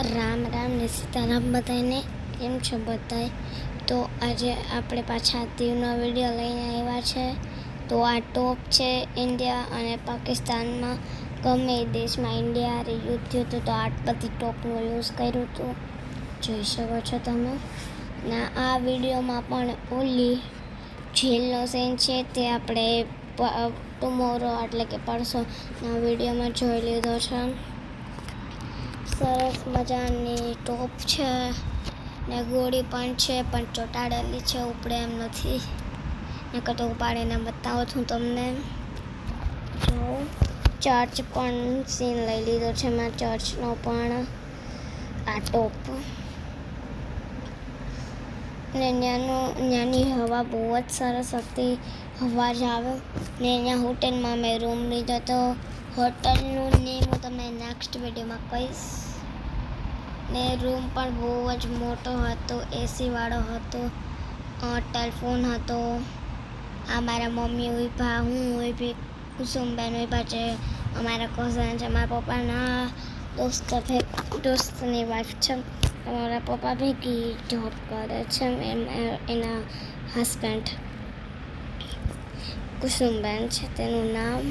રામ રામ ને સીતારામ બધાને. કેમ છો બધાય? તો આજે આપણે પાછા દીવનો વિડીયો લઈને આવ્યા છે. તો આ ટોપ છે. ઇન્ડિયા અને પાકિસ્તાનમાં ગમે એ દેશમાં ઇન્ડિયા હારે યુદ્ધ થયું હતું તો આ બધી ટોપનો યુઝ કર્યું હતું, જોઈ શકો છો તમે. ના આ વિડીયોમાં પણ ઓલી જેલનો સીન છે તે આપણે ટુમોરો એટલે કે પરસોના વિડીયોમાં જોઈ લીધો છે. સરસ મજાની ટોપ છે ને ગોળી પણ છે, પણ ચોંટાડેલી છે, ઉપડે એમ નથી. નકર તો ઉપાડીને બતાવું છું તમને. જો ચર્ચ પણ સીન લઈ લીધો છે મેં, ચર્ચનો પણ આ ટોપ. ને ત્યાંની હવા બહુ જ સરસ હતી, હવા જ આવે. ને અહીંયા હોટેલમાં મેં રૂમ લીધો હતો. હોટલનું નેમ હું તમને નેક્સ્ટ વિડીયોમાં કહીશ. ને રૂમ પણ બહુ જ મોટો હતો, એસીવાળો હતો, ટેલિફોન હતો. આ મારા મમ્મી ઉભા, હું ઉભી, કુસુમબેન ઉભા છે, અમારા કઝન છે, મારા પપ્પાના દોસ્તની વાઈફ છે. અમારા પપ્પા ભેગી જોબ કરે છે, એના હસબન્ડ કુસુમબેન છે તેનું નામ.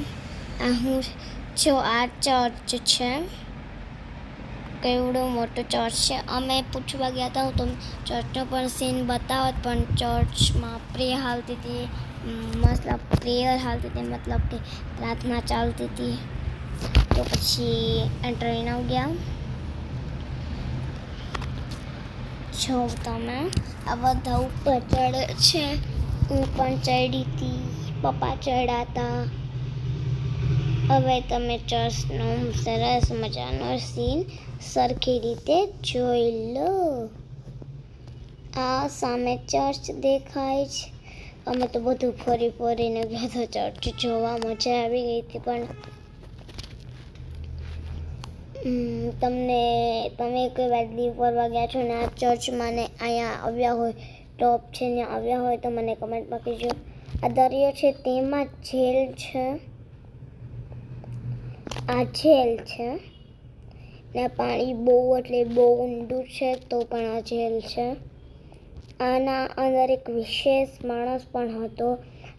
આ હું જો આ ચર્ચ છે, કેવડો મોટો ચર્ચ છે. અમે પૂછવા ગયા હતા તો ચર્ચનો પણ સીન બતાવત, પણ ચર્ચમાં પ્રેયર હાલતી હતી, મતલબ કે પ્રાર્થના ચાલતી હતી. તો પછી એન્ટર ન ગયા. જો તમે આ બધા ઉપર ચડે છે, હું પણ ચડી હતી, પપ્પા ચડ્યા હતા. હવે તમે ચર્ચનો સરસ મજાનો સીન સરખી રીતે જોઈ લો. આ સામે ચર્ચ દેખાય છે. અમે તો બધું ફરીને ગયા હતા ચર્ચ જોવા, મજા આવી ગઈ હતી. પણ તમે કોઈ વાર દીવ ફરવા ગયા છો ને આ ચર્ચમાં ને અહીંયા આવ્યા હોય, ટોપ છે ને આવ્યા હોય તો મને કમેન્ટમાં કહેજો. આ દરિયો છે તેમાં જેલ છે, આ જેલ છે ને પાણી બહુ એટલે બહુ ઊંડું છે તો પણ આ જેલ છે. આના અંદર એક વિશેષ માણસ પણ હતો,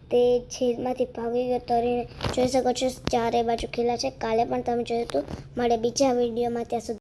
તે જેલમાંથી ભાગી ગયો તરીને. જોઈ શકો છો ચારે બાજુ ખીલા છે. કાલે પણ તમે જોયું હતું. મળે બીજા વિડીયોમાં, ત્યાં સુધી